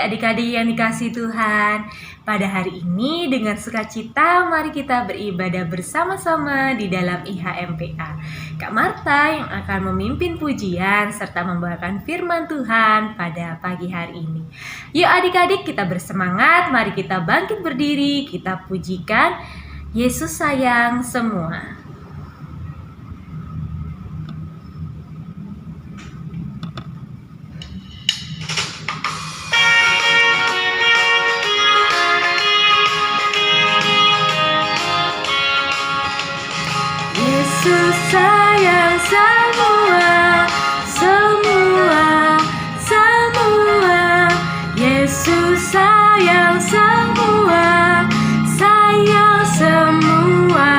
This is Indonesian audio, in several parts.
adik-adik yang dikasihi Tuhan. Pada hari ini dengan sukacita mari kita beribadah bersama-sama di dalam IHMPA. Kak Marta yang akan memimpin pujian serta membawakan firman Tuhan pada pagi hari ini. Yuk adik-adik kita bersemangat, mari kita bangkit berdiri, kita pujikan Yesus sayang semua. Yesus sayang semua, semua, semua. Yesus sayang semua, sayang semua.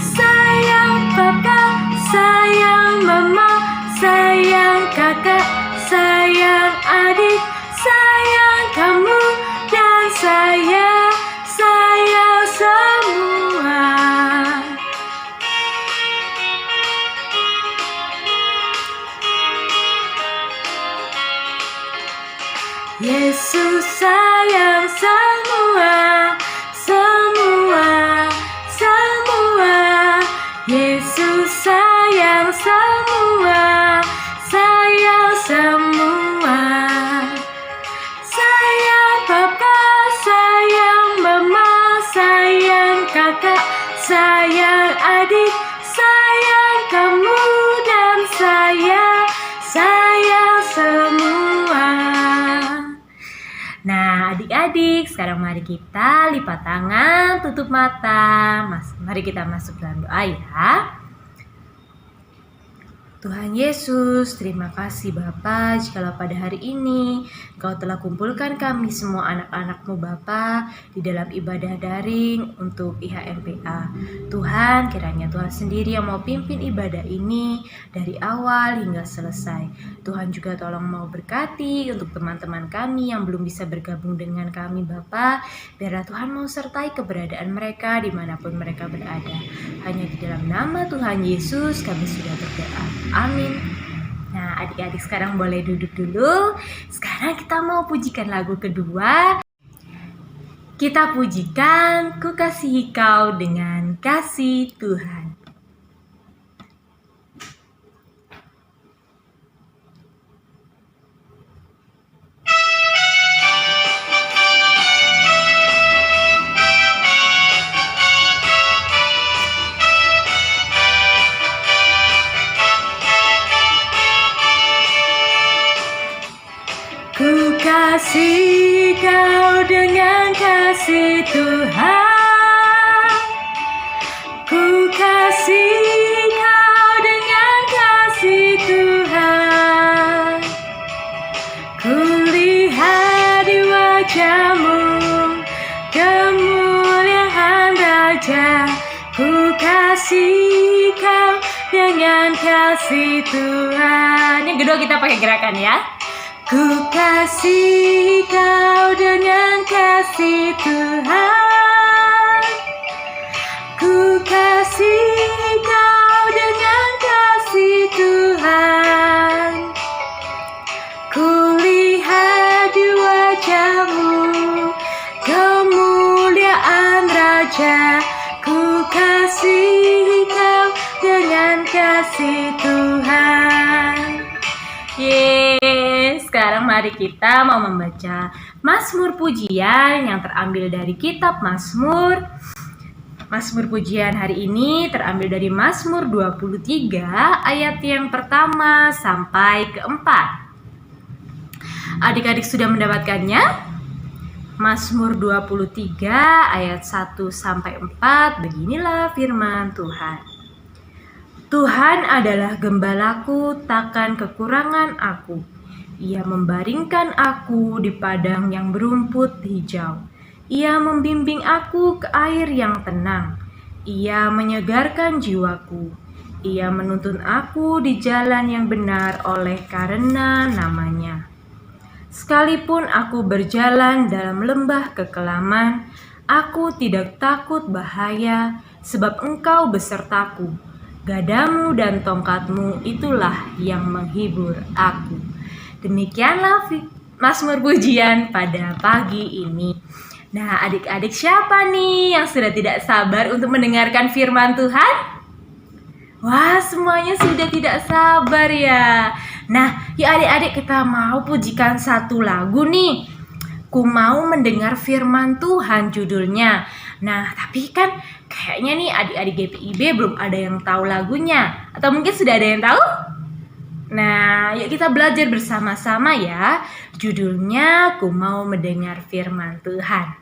Sayang papa, sayang mama, sayang kakak, sayang adik, sayang kamu dan saya semua. Yesus sayang semua, semua, semua. Yesus sayang semua, sayang semua. Sayang papa, sayang mama, sayang kakak, sayang adik, sayang kamu dan saya semua. Nah adik-adik, sekarang mari kita lipat tangan, tutup mata. Mari kita masuk dalam doa ya. Tuhan Yesus, terima kasih Bapa, jikalau pada hari ini Engkau telah kumpulkan kami semua anak-anak-Mu Bapa di dalam ibadah daring untuk IHMPA. Tuhan, kiranya Tuhan sendiri yang mau pimpin ibadah ini dari awal hingga selesai. Tuhan juga tolong mau berkati untuk teman-teman kami yang belum bisa bergabung dengan kami Bapa. Biarlah Tuhan mau sertai keberadaan mereka dimanapun mereka berada. Hanya di dalam nama Tuhan Yesus kami sudah berdoa. Amin. Nah adik-adik sekarang boleh duduk dulu. Sekarang kita mau pujikan lagu kedua. Kita pujikan Ku Kasihi Kau dengan Kasih Tuhan. Ku kasih kau dengan kasih Tuhan. Ku kasih kau dengan kasih Tuhan. Ku lihat di wajahmu kemuliaan Raja. Ku kasih kau dengan kasih Tuhan. Yang kedua kita pakai gerakan ya. Ku kasih kau dengan kasih Tuhan. Ku kasih kau dengan kasih Tuhan. Ku lihat di wajahmu kemuliaan Raja. Ku kasih kau dengan kasih Tuhan. Sekarang mari kita mau membaca Mazmur pujian yang terambil dari kitab Mazmur. Mazmur pujian hari ini terambil dari Mazmur 23 ayat yang pertama sampai keempat. Adik-adik sudah mendapatkannya? Mazmur 23 ayat 1 sampai 4. Beginilah firman Tuhan. Tuhan adalah gembalaku, takkan kekurangan aku. Ia membaringkan aku di padang yang berumput hijau. Ia membimbing aku ke air yang tenang. Ia menyegarkan jiwaku. Ia menuntun aku di jalan yang benar oleh karena namanya. Sekalipun aku berjalan dalam lembah kekelaman, aku tidak takut bahaya, sebab Engkau besertaku. Gadamu dan tongkatmu itulah yang menghibur aku. Demikianlah Mazmur pujian pada pagi ini. Nah, adik-adik siapa nih yang sudah tidak sabar untuk mendengarkan firman Tuhan? Wah, semuanya sudah tidak sabar ya. Nah, ya adik-adik, kita mau pujikan satu lagu nih. Ku mau mendengar firman Tuhan judulnya. Nah, tapi kan kayaknya nih adik-adik GPIB belum ada yang tahu lagunya. Atau mungkin sudah ada yang tahu? Nah, yuk kita belajar bersama-sama ya. Judulnya Ku Mau Mendengar Firman Tuhan.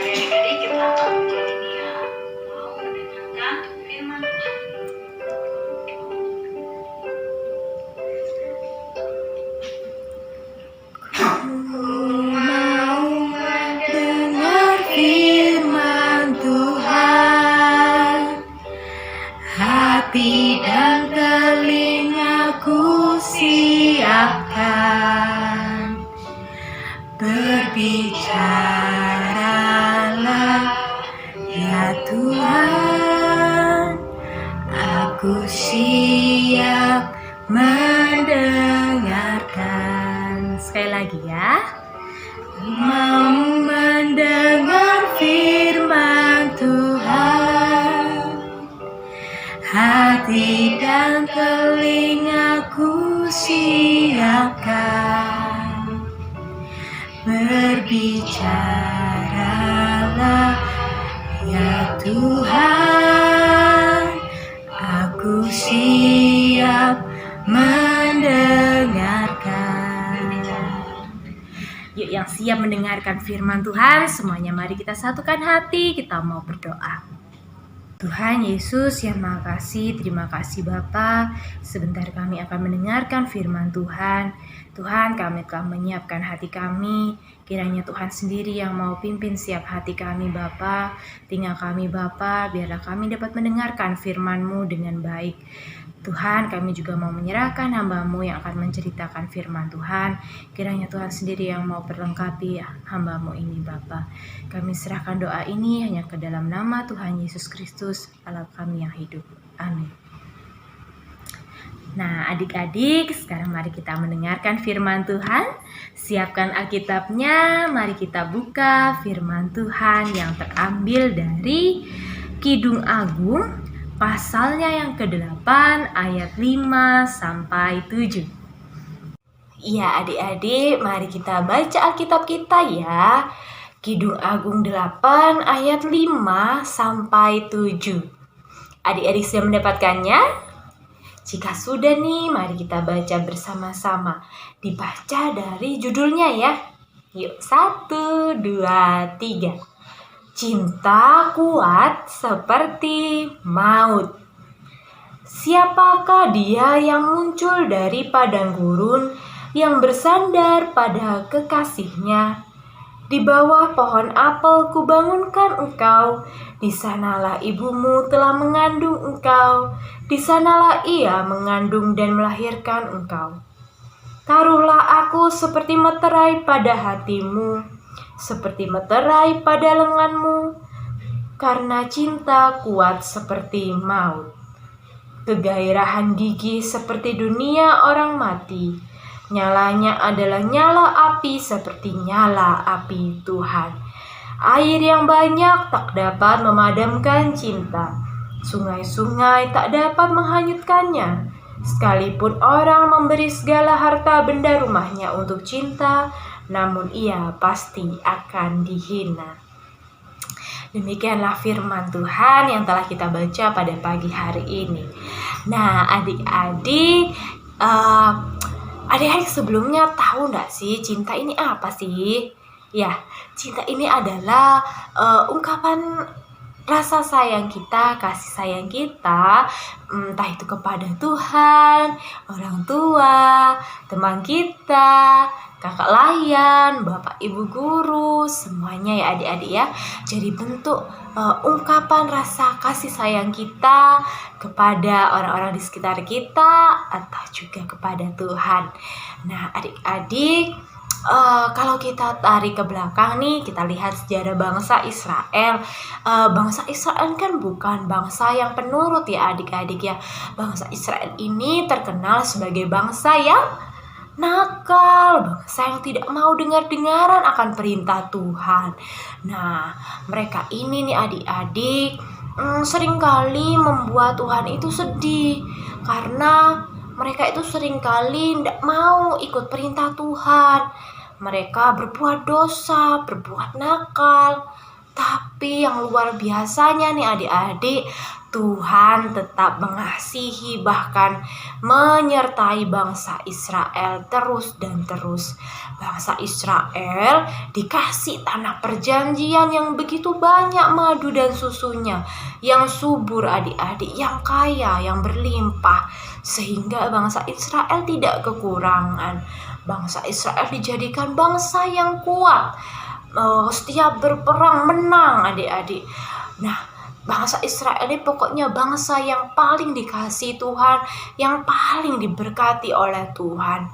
Adik-adik kita akan menjadi ya. Mau mendengarkan firman Tuhan. Hati dan telingaku siapkan, berbicaralah ya Tuhan, aku siap mendengarkan. Sekali lagi ya, mau mendengar firman Tuhan. Hati dan telingaku siapkan, berbicaralah ya Tuhan, aku siap mendengarkan. Yuk yang siap mendengarkan firman Tuhan, semuanya mari kita satukan hati, kita mau berdoa. Tuhan Yesus yang Maha Kasih, terima kasih Bapa. Sebentar kami akan mendengarkan firman Tuhan. Tuhan, kami telah menyiapkan hati kami. Kiranya Tuhan sendiri yang mau pimpin setiap hati kami Bapa. Tinggal kami Bapa, biarlah kami dapat mendengarkan firman-Mu dengan baik. Tuhan, kami juga mau menyerahkan hamba-Mu yang akan menceritakan firman Tuhan. Kiranya Tuhan sendiri yang mau perlengkapi hamba-Mu ini Bapa. Kami serahkan doa ini hanya ke dalam nama Tuhan Yesus Kristus, Allah kami yang hidup. Amin. Nah, adik-adik, sekarang mari kita mendengarkan firman Tuhan. Siapkan Alkitabnya, mari kita buka firman Tuhan yang terambil dari Kidung Agung, pasalnya yang ke-8 ayat 5 sampai 7. Iya adik-adik, mari kita baca Alkitab kita ya. Kidung Agung 8 ayat 5 sampai 7. Adik-adik sudah mendapatkannya? Jika sudah nih, mari kita baca bersama-sama. Dibaca dari judulnya ya. Yuk, 1, 2, 3. Cinta kuat seperti maut. Siapakah dia yang muncul dari padang gurun, yang bersandar pada kekasihnya? Di bawah pohon apel kubangunkan engkau, di sanalah ibumu telah mengandung engkau, di sanalah ia mengandung dan melahirkan engkau. Taruhlah aku seperti meterai pada hatimu, seperti meterai pada lenganmu, karena cinta kuat seperti maut. Kegairahan gigi seperti dunia orang mati, nyalanya adalah nyala api seperti nyala api Tuhan. Air yang banyak tak dapat memadamkan cinta, sungai-sungai tak dapat menghanyutkannya. Sekalipun orang memberi segala harta benda rumahnya untuk cinta, namun ia pasti akan dihina. Demikianlah firman Tuhan yang telah kita baca pada pagi hari ini. Nah, adik-adik, adik-adik sebelumnya tahu nggak sih cinta ini apa sih? Ya, cinta ini adalah ungkapan rasa sayang kita, kasih sayang kita, entah itu kepada Tuhan, orang tua, teman kita, kakak layan, bapak ibu guru, semuanya ya adik-adik ya. Jadi bentuk ungkapan rasa kasih sayang kita kepada orang-orang di sekitar kita atau juga kepada Tuhan. Nah adik-adik, Kalau kita tarik ke belakang nih, kita lihat sejarah bangsa Israel. Bangsa Israel kan bukan bangsa yang penurut ya adik-adik ya. Bangsa Israel ini terkenal sebagai bangsa yang nakal, bangsa yang tidak mau dengar-dengaran akan perintah Tuhan. Nah, mereka ini nih adik-adik seringkali membuat Tuhan itu sedih karena mereka itu seringkali tidak mau ikut perintah Tuhan. Mereka berbuat dosa, berbuat nakal. Tapi yang luar biasanya nih adik-adik, Tuhan tetap mengasihi bahkan menyertai bangsa Israel terus dan terus. Bangsa Israel dikasih tanah perjanjian yang begitu banyak madu dan susunya, yang subur adik-adik, yang kaya, yang berlimpah, sehingga bangsa Israel tidak kekurangan. Bangsa Israel dijadikan bangsa yang kuat, setiap berperang menang adik-adik. Nah, bangsa Israel ini pokoknya bangsa yang paling dikasihi Tuhan, yang paling diberkati oleh Tuhan.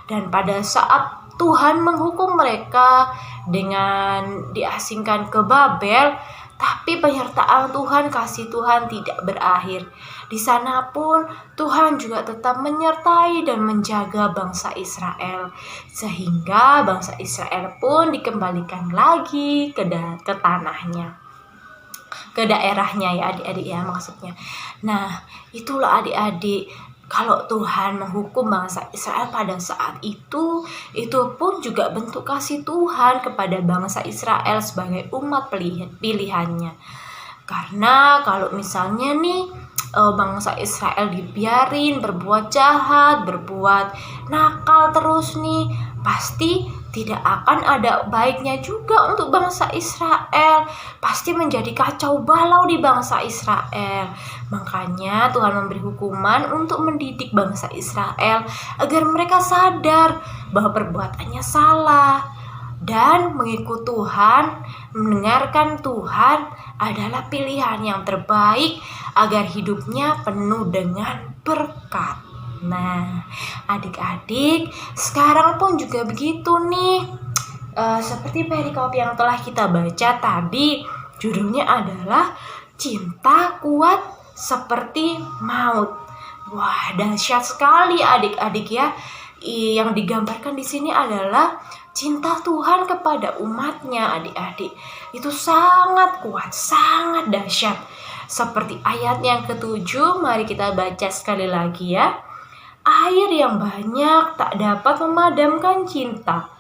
Dan pada saat Tuhan menghukum mereka dengan diasingkan ke Babel, tapi penyertaan Tuhan, kasih Tuhan tidak berakhir. Di sana pun Tuhan juga tetap menyertai dan menjaga bangsa Israel, sehingga bangsa Israel pun dikembalikan lagi ke tanahnya, ke daerahnya ya adik-adik ya maksudnya. Nah, itulah adik-adik, kalau Tuhan menghukum bangsa Israel pada saat itu pun juga bentuk kasih Tuhan kepada bangsa Israel sebagai umat pilihannya. Karena kalau misalnya nih bangsa Israel dibiarin berbuat jahat, berbuat nakal terus nih, pasti tidak akan ada baiknya juga untuk bangsa Israel. Pasti menjadi kacau balau di bangsa Israel. Makanya Tuhan memberi hukuman untuk mendidik bangsa Israel agar mereka sadar bahwa perbuatannya salah dan mengikut Tuhan, mendengarkan Tuhan adalah pilihan yang terbaik agar hidupnya penuh dengan berkat. Nah, adik-adik, sekarang pun juga begitu nih. Seperti perikop yang telah kita baca tadi, judulnya adalah Cinta Kuat Seperti Maut. Wah, dahsyat sekali adik-adik ya. Yang digambarkan di sini adalah cinta Tuhan kepada umatnya adik-adik. Itu sangat kuat, sangat dahsyat. Seperti ayat yang ke-7, mari kita baca sekali lagi ya. Air yang banyak tak dapat memadamkan cinta.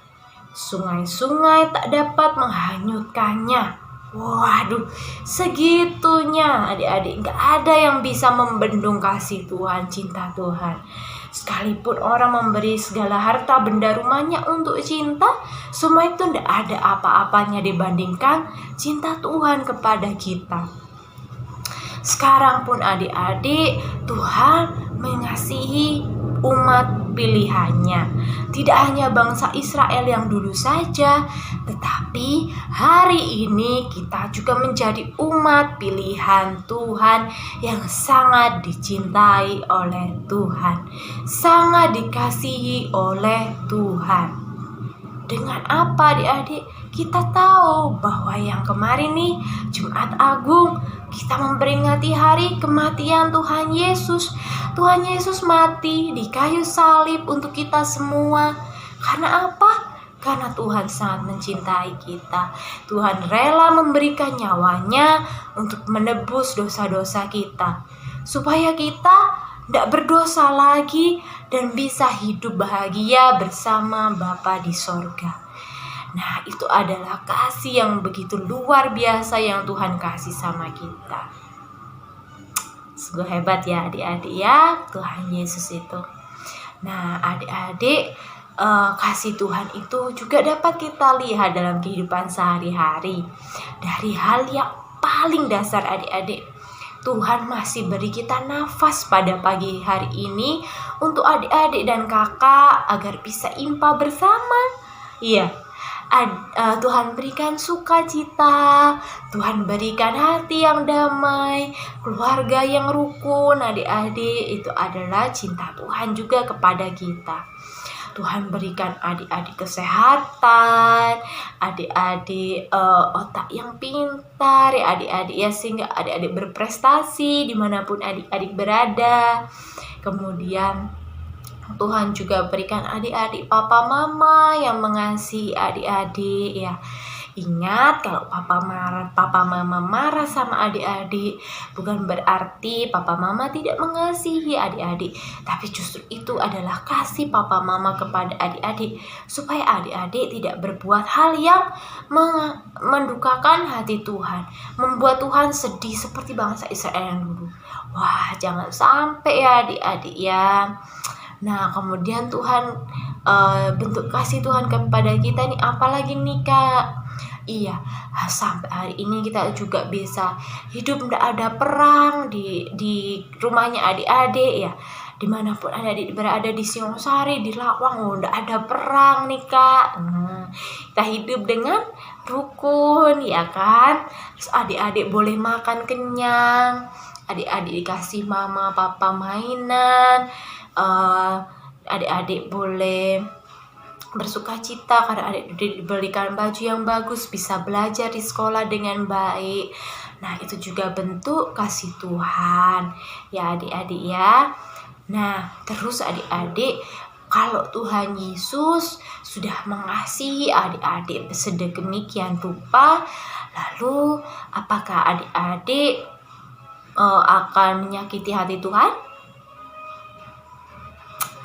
Sungai-sungai tak dapat menghanyutkannya. Waduh, segitunya adik-adik. Gak ada yang bisa membendung kasih Tuhan, cinta Tuhan. Sekalipun orang memberi segala harta benda rumahnya untuk cinta, semua itu tidak ada apa-apanya dibandingkan cinta Tuhan kepada kita. Sekarang pun adik-adik, Tuhan mengasihi umat pilihannya. Tidak hanya bangsa Israel yang dulu saja, tetapi hari ini kita juga menjadi umat pilihan Tuhan yang sangat dicintai oleh Tuhan, sangat dikasihi oleh Tuhan. Dengan apa adik-adik? Kita tahu bahwa yang kemarin nih, Jumat Agung, kita memperingati hari kematian Tuhan Yesus. Tuhan Yesus mati di kayu salib untuk kita semua. Karena apa? Karena Tuhan sangat mencintai kita. Tuhan rela memberikan nyawanya untuk menebus dosa-dosa kita, supaya kita tidak berdosa lagi dan bisa hidup bahagia bersama Bapa di sorga. Nah, itu adalah kasih yang begitu luar biasa yang Tuhan kasih sama kita. Sungguh hebat ya adik-adik ya, Tuhan Yesus itu. Nah, adik-adik, kasih Tuhan itu juga dapat kita lihat dalam kehidupan sehari-hari. Dari hal yang paling dasar adik-adik, Tuhan masih beri kita nafas pada pagi hari ini untuk adik-adik dan kakak agar bisa impa bersama. Iya, Tuhan berikan sukacita, Tuhan berikan hati yang damai, keluarga yang rukun. Adik-adik, itu adalah cinta Tuhan juga kepada kita. Tuhan berikan adik-adik kesehatan, adik-adik otak yang pintar, ya adik-adik ya, sehingga adik-adik berprestasi dimanapun adik-adik berada. Kemudian Tuhan juga berikan adik-adik papa mama yang mengasihi adik-adik ya. Ingat, kalau papa mama marah sama adik-adik, bukan berarti papa mama tidak mengasihi adik-adik, tapi justru itu adalah kasih papa mama kepada adik-adik, supaya adik-adik tidak berbuat hal yang mendukakan hati Tuhan, membuat Tuhan sedih seperti bangsa Israel yang dulu. Wah, jangan sampai ya adik-adik ya. Nah, kemudian Tuhan bentuk kasih Tuhan kepada kita nih apalagi nih Kak? Iya, sampai hari ini kita juga bisa hidup, tidak ada perang di rumahnya adik-adik ya. Dimanapun adik-adik berada, di Singosari, di Lawang, tidak ada perang nih Kak. Kita hidup dengan rukun ya kan. Terus adik-adik boleh makan kenyang, adik-adik dikasih mama papa mainan, adik-adik boleh bersuka cita karena adik dibelikan baju yang bagus, bisa belajar di sekolah dengan baik. Nah, itu juga bentuk kasih Tuhan ya adik-adik ya. Nah, terus adik-adik, kalau Tuhan Yesus sudah mengasihi adik-adik sedemikian rupa, lalu apakah adik-adik akan menyakiti hati Tuhan?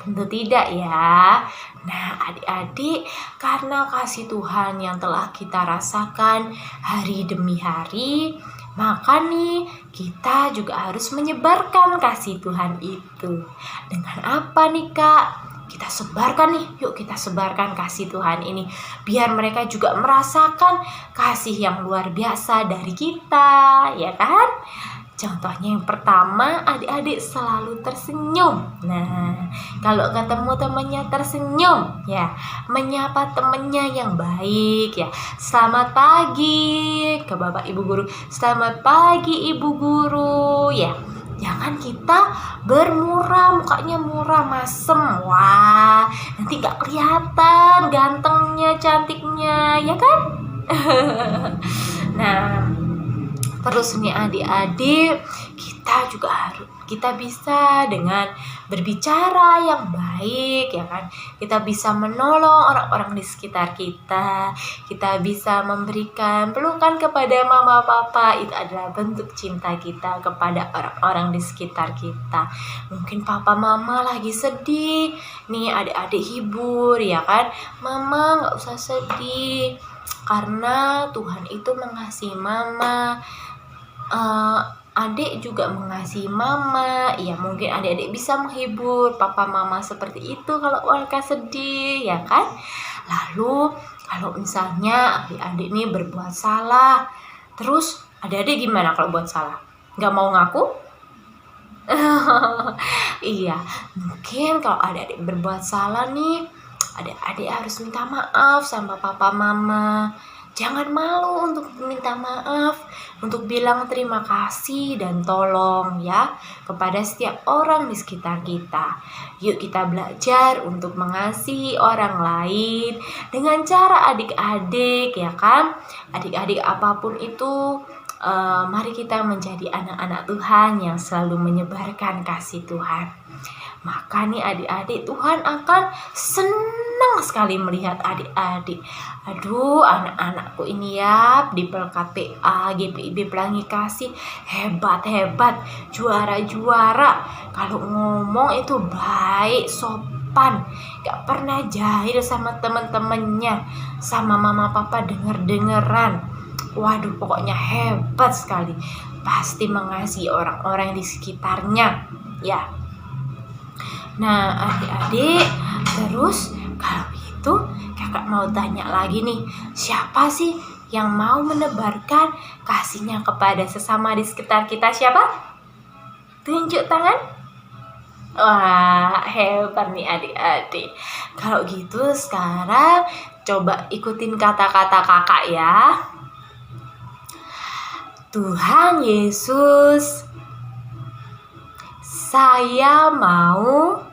Tentu tidak ya. Nah, adik-adik, karena kasih Tuhan yang telah kita rasakan hari demi hari, maka nih kita juga harus menyebarkan kasih Tuhan itu. Dengan apa nih Kak? Kita sebarkan nih, yuk kita sebarkan kasih Tuhan ini, biar mereka juga merasakan kasih yang luar biasa dari kita, ya kan? Contohnya yang pertama, adik-adik selalu tersenyum. Nah, kalau ketemu temannya tersenyum, ya, menyapa temannya yang baik, ya. Selamat pagi ke Bapak Ibu Guru. Selamat pagi Ibu Guru, ya. Jangan kita bermurah, mukanya murah, masem. Wah, nanti gak kelihatan gantengnya, cantiknya, ya kan? Nah, terus nih adik-adik, kita bisa dengan berbicara yang baik ya kan. Kita bisa menolong orang-orang di sekitar kita. Kita bisa memberikan pelukan kepada mama papa. Itu adalah bentuk cinta kita kepada orang-orang di sekitar kita. Mungkin papa mama lagi sedih, nih adik-adik hibur ya kan. Mama gak usah sedih, karena Tuhan itu mengasihi mama. Adik juga mengasihi mama. Ya, mungkin adik-adik bisa menghibur papa mama seperti itu kalau mereka sedih, ya kan? Lalu kalau misalnya adik-adik ini berbuat salah, terus adik-adik gimana kalau buat salah? Gak mau ngaku? Iya, mungkin kalau adik-adik berbuat salah nih, adik-adik harus minta maaf sama papa mama. Jangan malu untuk minta maaf, untuk bilang terima kasih dan tolong ya kepada setiap orang di sekitar kita. Yuk kita belajar untuk mengasihi orang lain dengan cara adik-adik ya kan. Adik-adik apapun itu, mari kita menjadi anak-anak Tuhan yang selalu menyebarkan kasih Tuhan. Maka nih adik-adik, Tuhan akan senang sekali melihat adik-adik. Aduh, anak-anakku ini ya di PLKPA, GPIB Pelangi Kasih hebat-hebat, juara-juara. Kalau ngomong itu baik, sopan, gak pernah jahil sama teman-temannya, sama mama papa denger-dengeran. Waduh, pokoknya hebat sekali. Pasti mengasihi orang-orang di sekitarnya ya. Nah adik-adik, terus kalau gitu kakak mau tanya lagi nih, siapa sih yang mau menebarkan kasihnya kepada sesama di sekitar kita? Siapa? Tunjuk tangan. Wah, hebat nih adik-adik. Kalau gitu sekarang coba ikutin kata-kata kakak ya. Tuhan Yesus, saya mau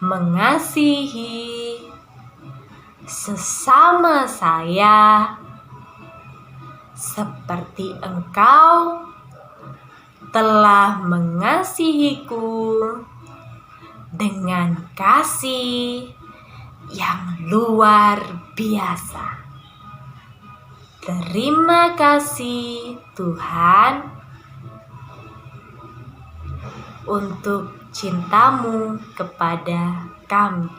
mengasihi sesama saya seperti Engkau telah mengasihiku dengan kasih yang luar biasa. Terima kasih Tuhan untuk cintamu kepada kami.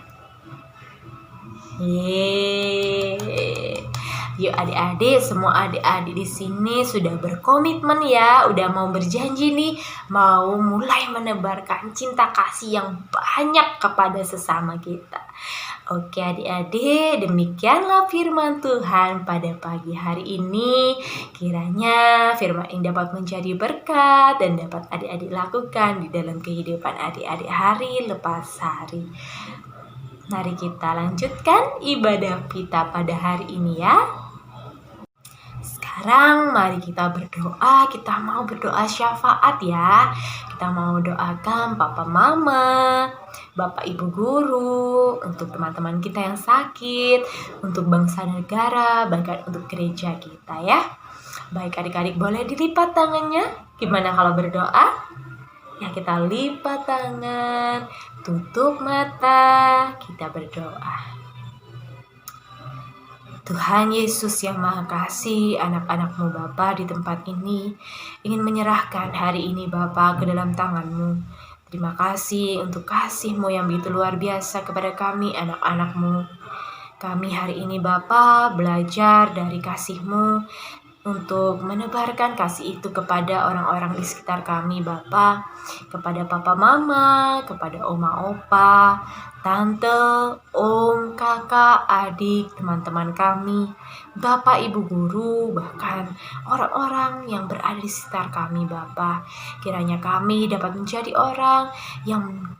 Yeay. Yuk adik-adik, semua adik-adik di sini sudah berkomitmen ya, udah mau berjanji nih, mau mulai menebarkan cinta kasih yang banyak kepada sesama kita. Oke adik-adik, demikianlah firman Tuhan pada pagi hari ini. Kiranya firman ini dapat menjadi berkat dan dapat adik-adik lakukan di dalam kehidupan adik-adik hari lepas hari. Mari kita lanjutkan ibadah kita pada hari ini ya. Sekarang mari kita berdoa, kita mau berdoa syafaat ya. Kita mau doakan Papa Mama, Bapak Ibu Guru, untuk teman-teman kita yang sakit, untuk bangsa negara, bahkan untuk gereja kita ya. Baik adik-adik, boleh dilipat tangannya. Gimana kalau berdoa? Ya kita lipat tangan, tutup mata, kita berdoa. Tuhan Yesus yang Maha Kasih, anak-anak-Mu Bapa di tempat ini ingin menyerahkan hari ini Bapa ke dalam tangan-Mu. Terima kasih untuk kasih-Mu yang begitu luar biasa kepada kami anak-anak-Mu. Kami hari ini Bapa belajar dari kasih-Mu untuk menebarkan kasih itu kepada orang-orang di sekitar kami Bapa, kepada Papa Mama, kepada Oma Opa, Tante, Om, Kakak, adik, teman-teman kami, Bapak, Ibu Guru, bahkan orang-orang yang berada di sekitar kami Bapa. Kiranya kami dapat menjadi orang yang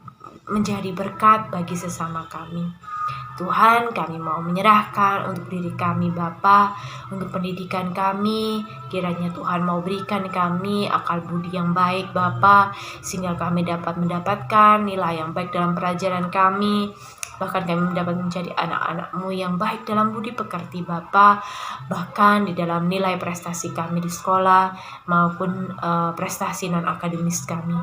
menjadi berkat bagi sesama kami. Tuhan, kami mau menyerahkan untuk diri kami Bapa, untuk pendidikan kami. Kiranya Tuhan mau berikan kami akal budi yang baik Bapa, sehingga kami dapat mendapatkan nilai yang baik dalam pelajaran kami. Bahkan kami dapat menjadi anak-anak-Mu yang baik dalam budi pekerti Bapa, bahkan di dalam nilai prestasi kami di sekolah maupun prestasi non-akademis kami.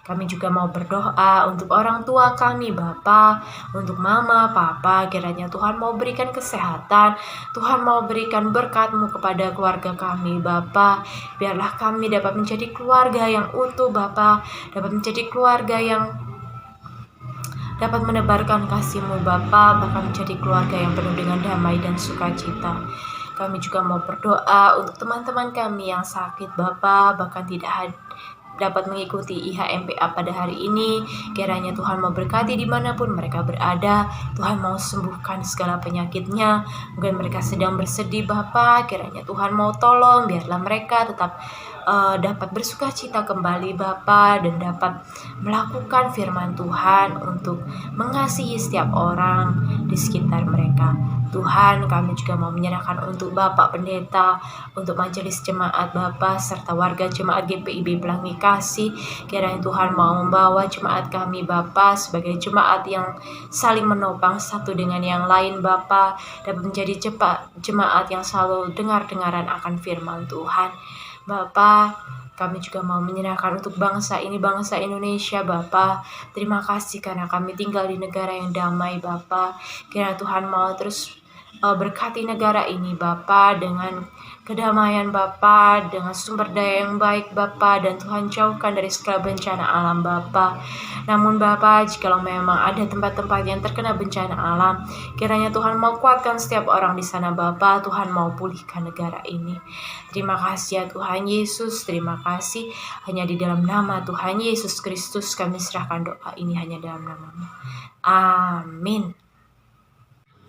Kami juga mau berdoa untuk orang tua kami Bapa, untuk Mama, Papa, kiranya Tuhan mau berikan kesehatan, Tuhan mau berikan berkat-Mu kepada keluarga kami Bapa. Biarlah kami dapat menjadi keluarga yang utuh Bapa, dapat menjadi keluarga yang dapat menebarkan kasih-Mu Bapa, bahkan menjadi keluarga yang penuh dengan damai dan sukacita. Kami juga mau berdoa untuk teman-teman kami yang sakit Bapa, bahkan tidak dapat mengikuti IHMPA pada hari ini. Kiranya Tuhan mau berkati dimanapun mereka berada. Tuhan mau sembuhkan segala penyakitnya. Mungkin mereka sedang bersedih Bapa, kiranya Tuhan mau tolong, biarlah mereka tetap dapat bersukacita kembali Bapa, dan dapat melakukan firman Tuhan untuk mengasihi setiap orang di sekitar mereka. Tuhan, kami juga mau menyerahkan untuk Bapak Pendeta, untuk majelis jemaat Bapak, serta warga jemaat GPIB Pelangi Kasih. Kiranya Tuhan mau membawa jemaat kami Bapak sebagai jemaat yang saling menopang satu dengan yang lain Bapak, dapat menjadi jemaat yang selalu dengar-dengaran akan firman Tuhan. Bapa, kami juga mau menyerahkan untuk bangsa ini, bangsa Indonesia Bapa. Terima kasih karena kami tinggal di negara yang damai Bapa. Kiranya Tuhan mau terus berkati negara ini Bapa, dengan kedamaian Bapa, dengan sumber daya yang baik Bapa, dan Tuhan jauhkan dari segala bencana alam Bapa. Namun Bapa, jikalau memang ada tempat-tempat yang terkena bencana alam, kiranya Tuhan mau kuatkan setiap orang di sana Bapa. Tuhan mau pulihkan negara ini. Terima kasih ya Tuhan Yesus, terima kasih. Hanya di dalam nama Tuhan Yesus Kristus kami serahkan doa ini, hanya dalam nama-Mu. Amin.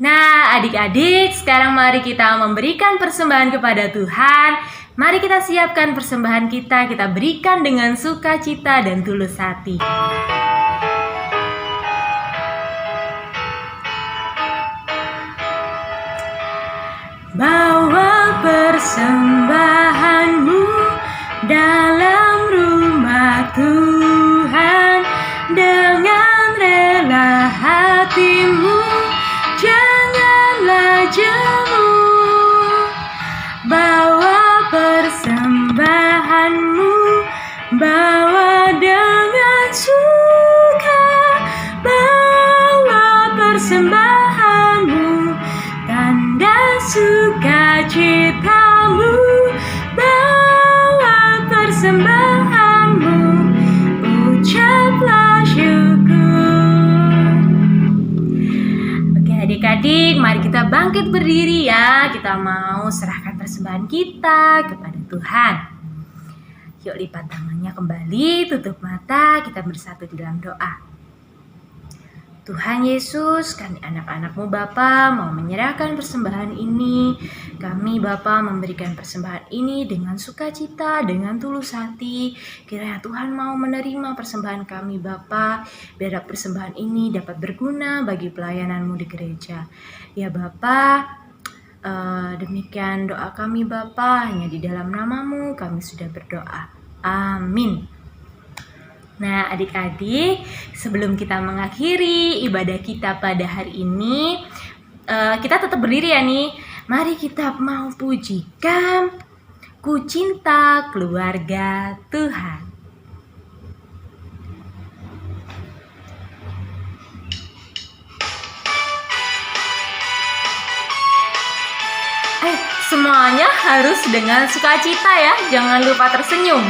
Nah adik-adik, sekarang mari kita memberikan persembahan kepada Tuhan. Mari kita siapkan persembahan kita berikan dengan sukacita dan tulus hati. Bawa persembahanmu dalam rumah Tuhan dengan rela hati. kita-mu, bawa persembahanmu, ucaplah syukur. Oke adik-adik, mari kita bangkit berdiri ya. Kita mau serahkan persembahan kita kepada Tuhan. Yuk lipat tangannya kembali, tutup mata, kita bersatu di dalam doa. Tuhan Yesus, kami anak-anak-Mu Bapa mau menyerahkan persembahan ini. Kami Bapa memberikan persembahan ini dengan sukacita, dengan tulus hati. Kiranya Tuhan mau menerima persembahan kami Bapa, biar persembahan ini dapat berguna bagi pelayanan-Mu di gereja. Ya Bapa, demikian doa kami Bapa, hanya di dalam nama-Mu kami sudah berdoa. Amin. Nah adik-adik, sebelum kita mengakhiri ibadah kita pada hari ini, kita tetap berdiri ya nih. Mari kita mau pujikan Ku Cinta Keluarga Tuhan. Semuanya harus dengan sukacita ya, jangan lupa tersenyum.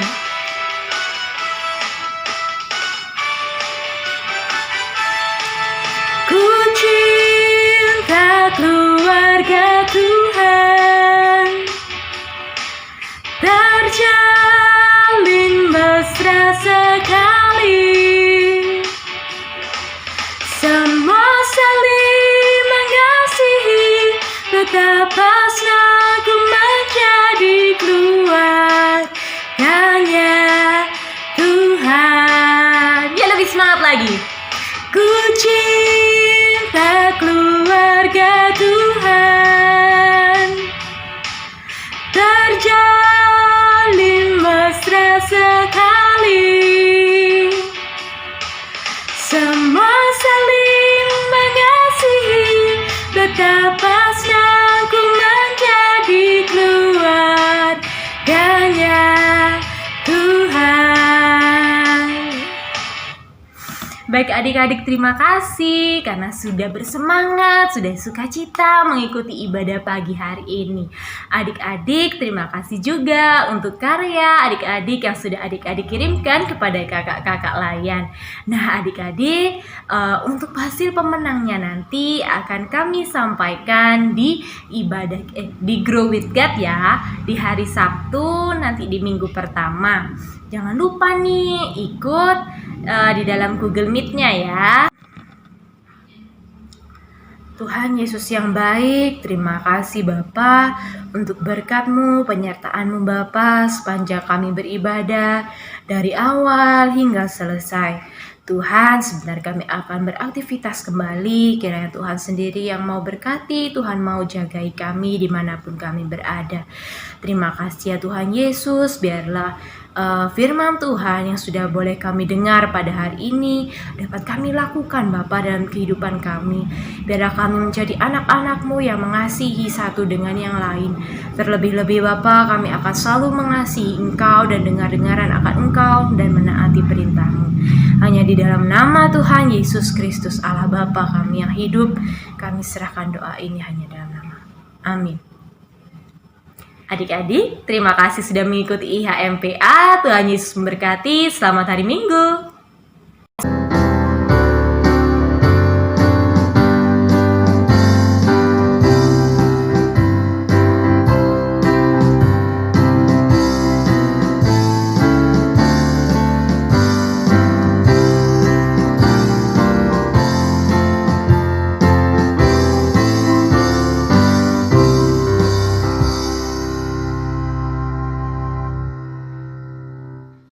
Ku cinta keluarga Tuhan, terjalin mesra sekali, semua saling mengasihi, betapa senangku menjadi keluarganya Tuhan. Ya lebih semangat lagi. Ku cinta keluarga Tuhan, terjalin mesra sekali, semua saling mengasihi, betapa senangku menjadi keluarganya Tuhan. Baik adik-adik, terima kasih karena sudah bersemangat, sudah sukacita mengikuti ibadah pagi hari ini. Adik-adik, terima kasih juga untuk karya adik-adik yang sudah adik-adik kirimkan kepada kakak-kakak layan. Nah adik-adik, untuk hasil pemenangnya nanti akan kami sampaikan di ibadah di Grow with God ya, di hari Sabtu nanti di minggu pertama. Jangan lupa nih ikut di dalam Google Meet-nya ya. Tuhan Yesus yang baik, terima kasih Bapa untuk berkat-Mu, penyertaan-Mu Bapa sepanjang kami beribadah dari awal hingga selesai. Tuhan, sebentar kami akan beraktivitas kembali. Kiranya Tuhan sendiri yang mau berkati, Tuhan mau jagai kami dimanapun kami berada. Terima kasih ya Tuhan Yesus, biarlah firman Tuhan yang sudah boleh kami dengar pada hari ini dapat kami lakukan Bapa dalam kehidupan kami. Biarlah kami menjadi anak-anak-Mu yang mengasihi satu dengan yang lain. Terlebih-lebih Bapa, kami akan selalu mengasihi Engkau dan dengar-dengaran akan Engkau dan menaati perintah-Mu. Hanya di dalam nama Tuhan Yesus Kristus Allah Bapa kami yang hidup, kami serahkan doa ini hanya dalam nama. Amin. Adik-adik, terima kasih sudah mengikuti IHMPA. Tuhan Yesus memberkati. Selamat hari Minggu.